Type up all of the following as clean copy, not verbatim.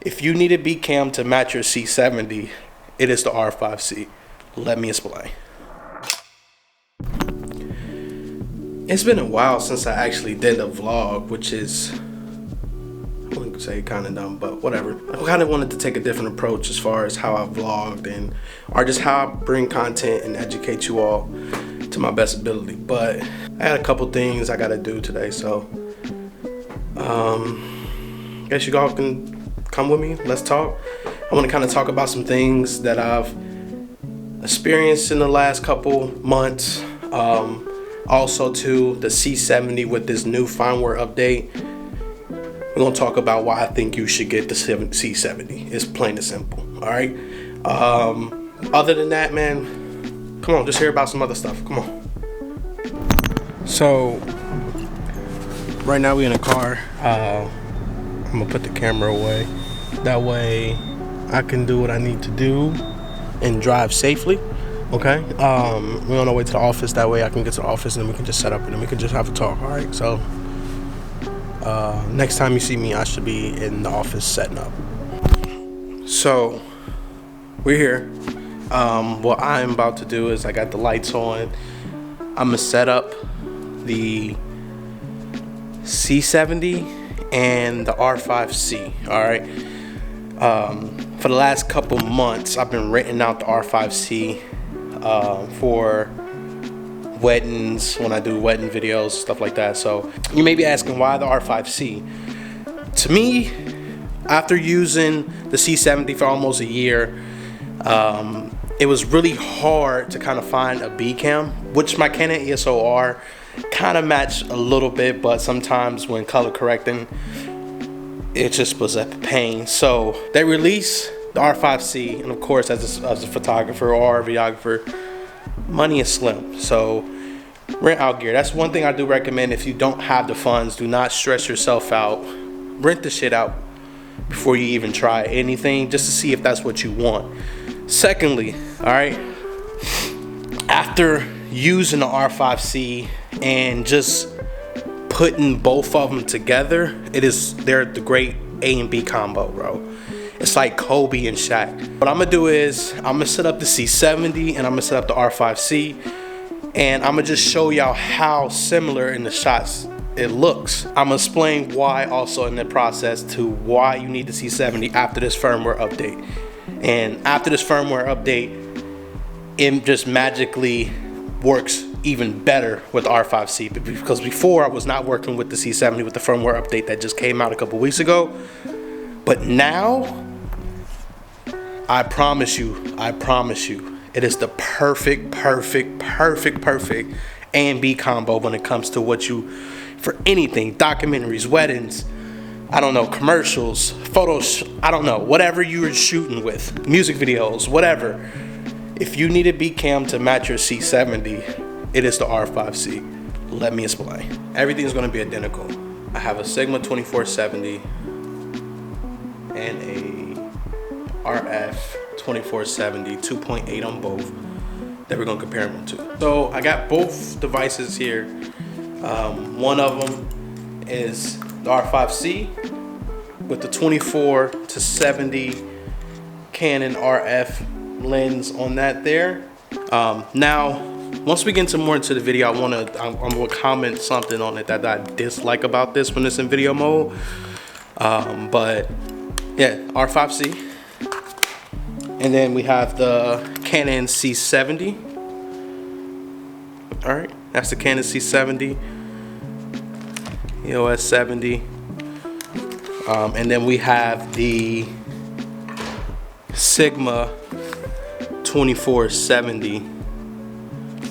If you need a B cam to match your C70, it is the R5C. Let me explain. It's been a while since I actually did a vlog, which is, I wouldn't say kind of dumb, but whatever. I kind of wanted to take a different approach as far as how I vlogged or just how I bring content and educate you all to my best ability. But I had a couple things I gotta do today, so I guess you all can come with me. Let's talk. I want to kind of talk about some things that I've experienced in the last couple months. Also to the C70 with this new firmware update. We're gonna talk about why I think you should get the C70. It's plain and simple. All right. Other than that, man, come on, just hear about some other stuff. Come on. So right now we in a car. I'm gonna put the camera away. That way I can do what I need to do and drive safely. Okay. We're on our way to the office. That way I can get to the office and then we can just set up and then we can just have a talk. All right. So next time you see me, I should be in the office setting up. So we're here. What I'm about to do is I got the lights on. I'm gonna set up the C70 and the R5C. All right. For the last couple months, I've been renting out the R5C for weddings, when I do wedding videos, stuff like that. So you may be asking, why the R5C? To me, after using the C70 for almost a year, it was really hard to kind of find a B cam, which my Canon EOS R kind of matched a little bit, but sometimes when color correcting, it just was a pain. So they released the R5C, and of course, as a photographer or a videographer, money is slim. So rent out gear. That's one thing I do recommend. If you don't have the funds, do not stress yourself out. Rent the shit out before you even try anything, just to see if that's what you want. Secondly, all right, after using the R5C and just putting both of them together, they're the great A and B combo, bro. It's like Kobe and Shaq. What I'm gonna do is I'm gonna set up the C70 and I'm gonna set up the R5C, and I'm gonna just show y'all how similar in the shots it looks. I'm gonna explain why also in the process to why you need the C70 after this firmware update. And after this firmware update, it just magically works even better with R5C, because before I was not working with the C70 with the firmware update that just came out a couple weeks ago. But now, I promise you, it is the perfect A and B combo when it comes to what you, for anything, documentaries, weddings, I don't know, commercials, photos, I don't know, whatever you're shooting with, music videos, whatever. If you need a B cam to match your C70, it is the R5C. Let me explain. Everything's gonna be identical. I have a Sigma 2470 and a RF 2470 2.8 on both that we're gonna compare them to. So I got both devices here. One of them is the R5C with the 24-70 Canon RF lens on that there. Now, once we get into the video, I'm gonna comment something on it that I dislike about this when it's in video mode. But yeah, R5C. And then we have the Canon C70. All right, that's the Canon C70. EOS 70. And then we have the Sigma 2470.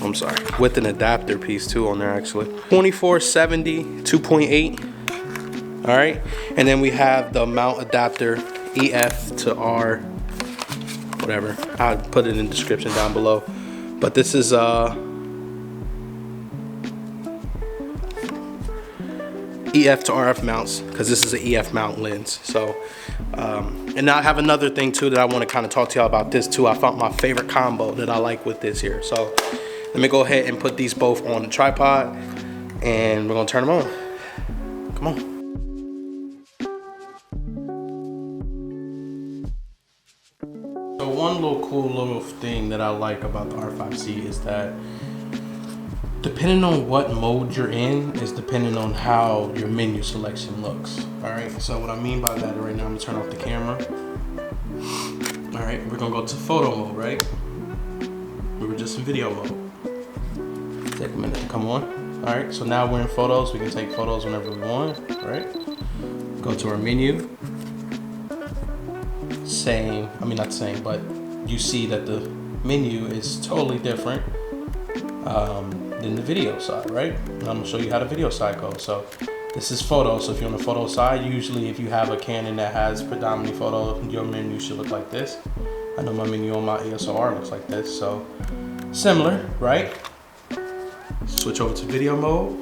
I'm sorry, with an adapter piece too on there actually. 2470 2.8. All right, and then we have the mount adapter EF to R, whatever. I'll put it in the description down below. But this is EF to RF mounts, because this is an EF mount lens. So and now I have another thing too that I want to kind of talk to y'all about this too. I found my favorite combo that I like with this here. So let me go ahead and put these both on the tripod and we're gonna turn them on. Come on. So one cool little thing that I like about the R5C is that depending on what mode you're in is depending on how your menu selection looks. All right, so what I mean by that right now, I'm gonna turn off the camera. All right, we're gonna go to photo mode, right? We were just in video mode. Take a minute to come on. All right, so now we're in photos. We can take photos whenever we want, all right? Go to our menu. Same, I mean not same, but you see that the menu is totally different than the video side, right? And I'm gonna show you how the video side goes. So this is photo, so if you're on the photo side, usually if you have a Canon that has predominantly photo, your menu should look like this. I know my menu on my EOS R looks like this, so similar, right? Switch over to video mode.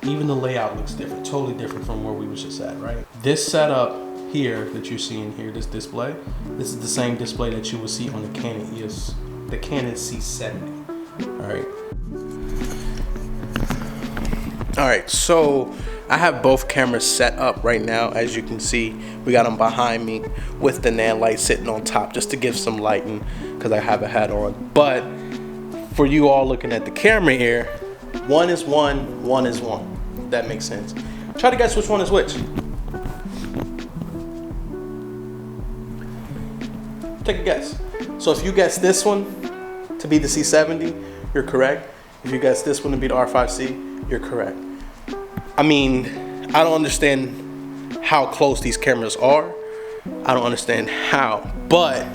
Even the layout looks different, totally different from where we was just at, right? This setup here that you're seeing here, this display, this is the same display that you will see on the Canon EOS, the Canon C70, all right? All right, so I have both cameras set up right now. As you can see, we got them behind me with the nan light sitting on top just to give some lighting because I have a hat on. But for you all looking at the camera here, one is one, one is one. If that makes sense. Try to guess which one is which. Take a guess. So if you guess this one to be the C70, you're correct. If you guess this one to be the R5C, you're correct. I mean, I don't understand how close these cameras are. I don't understand how, but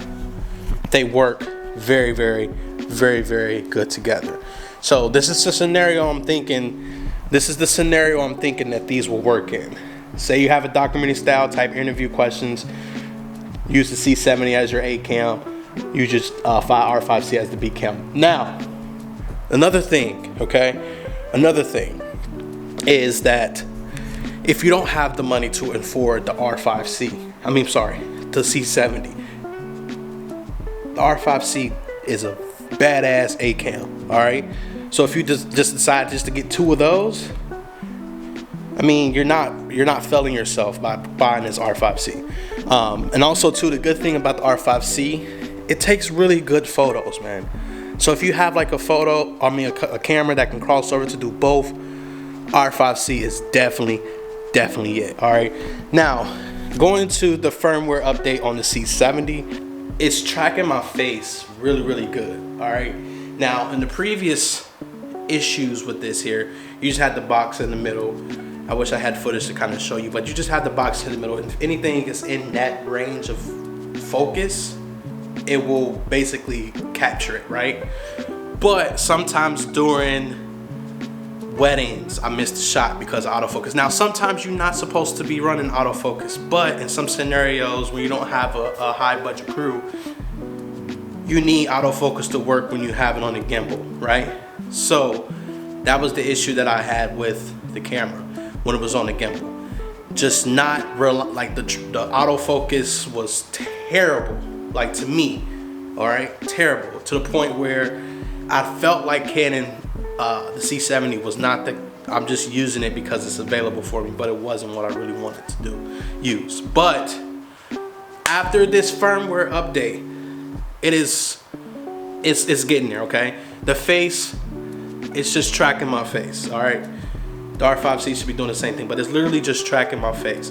they work very, very, very, very good together. So this is the scenario I'm thinking, that these will work in. Say you have a documentary style type interview questions, use the C70 as your A cam, use just R5C as the B cam. Now, another thing, okay? Another thing is that if you don't have the money to afford the R5C, the C70, the R5C is a badass A cam, all right? So if you just decide just to get two of those, I mean, you're not failing yourself by buying this R5C. And also too, the good thing about the R5C, it takes really good photos, man. So if you have like a camera that can cross over to do both, R5C is definitely it. All right, now going to the firmware update on the C70, it's tracking my face really good. All right, now in the previous issues with this here, you just had the box in the middle. I wish I had footage to kind of show you, but you just had the box in the middle, and if anything is in that range of focus, it will basically capture it, right? But sometimes during weddings, I missed a shot because of autofocus. Now, sometimes you're not supposed to be running autofocus, but in some scenarios where you don't have a high budget crew, you need autofocus to work when you have it on a gimbal, right? So that was the issue that I had with the camera when it was on the gimbal. Just not real, like the autofocus was terrible, like to me, all right? Terrible, to the point where I felt like Canon, the C70 was not I'm just using it because it's available for me, but it wasn't what I really wanted to use. But after this firmware update, it's getting there, okay? The face, it's just tracking my face, all right? The R5C should be doing the same thing, but it's literally just tracking my face.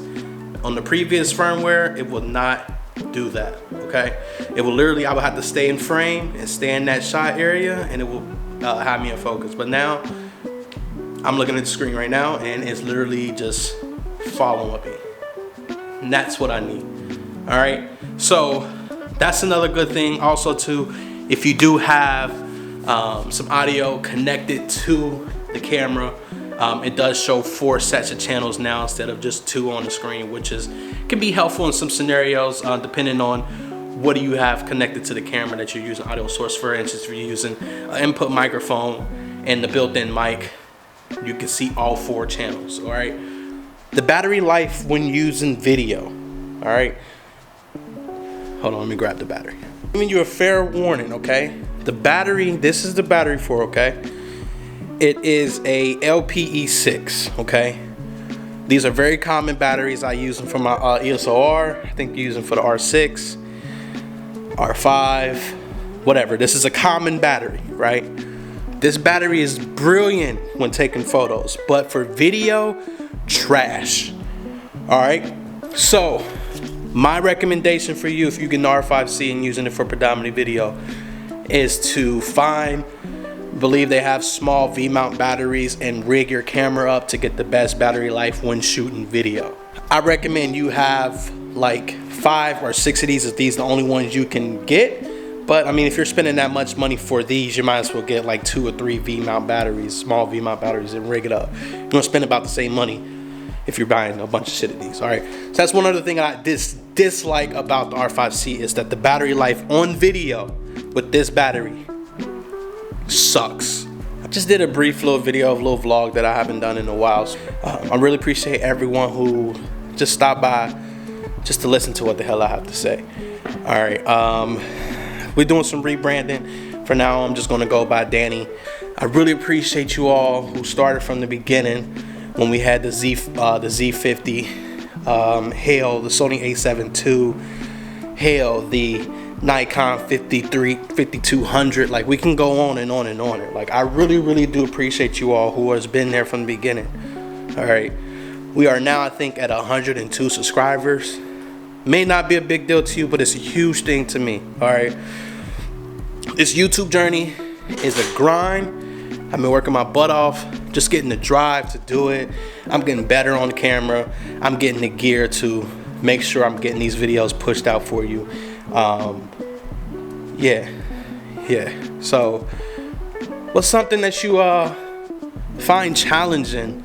On the previous firmware, it will not do that, okay? It will literally, I would have to stay in frame and stay in that shot area, and it will have me in focus. But now, I'm looking at the screen right now, and it's literally just following me. And that's what I need, all right? So that's another good thing. Also too, if you do have some audio connected to the camera, it does show 4 sets of channels now instead of just 2 on the screen, which can be helpful in some scenarios depending on what do you have connected to the camera that you're using audio source. For instance, if you're using an input microphone and the built-in mic, you can see all 4 channels, all right? The battery life when using video, all right? Hold on, let me grab the battery. I'm giving you a fair warning, okay? The battery, this is the battery for, okay? It is a LPE6, okay? These are very common batteries. I use them for my EOS R. I think you use them for the R6. R5, whatever. This is a common battery, right? This battery is brilliant when taking photos, but for video, trash. All right, so my recommendation for you, if you get an R5C and using it for predominant video, is to believe they have small V-mount batteries and rig your camera up to get the best battery life when shooting video. I recommend you have like 5 or 6 of these if these are the only ones you can get. But I mean, if you're spending that much money for these, you might as well get like 2 or 3 V-mount batteries, small V-mount batteries, and rig it up. You're gonna spend about the same money if you're buying a bunch of shit of these. All right, so that's one other thing I dislike about the R5C is that the battery life on video with this battery sucks. I just did a brief little video, a little vlog that I haven't done in a while. So, I really appreciate everyone who just stopped by just to listen to what the hell I have to say. All right, we're doing some rebranding. For now, I'm just gonna go by Danny. I really appreciate you all who started from the beginning when we had the Z50, hail the Sony A7 II, hail the Nikon 5200. Like, we can go on and on and on. Like, I really do appreciate you all who has been there from the beginning. All right, we are now, I think, at 102 subscribers. May not be a big deal to you, but it's a huge thing to me. All right, this YouTube journey is a grind. I've been working my butt off, just getting the drive to do it. I'm getting better on the camera. I'm getting the gear to make sure I'm getting these videos pushed out for you. Yeah. So, what's something that you find challenging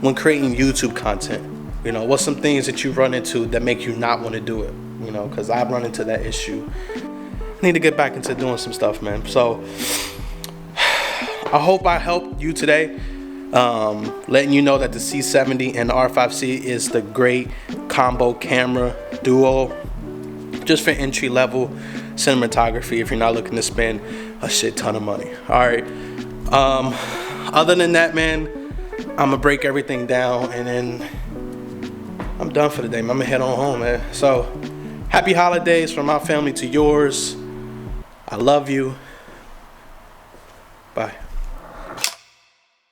when creating YouTube content? You know, what's some things that you run into that make you not want to do it? You know, because I've run into that issue. I need to get back into doing some stuff, man. So, I hope I helped you today, letting you know that the C70 and the R5C is the great combo camera duo, just for entry level cinematography if you're not looking to spend a shit ton of money. All right. Other than that, man, I'm gonna break everything down and then I'm done for the day, man. I'm gonna head on home, man. So, happy holidays from my family to yours. I love you. Bye.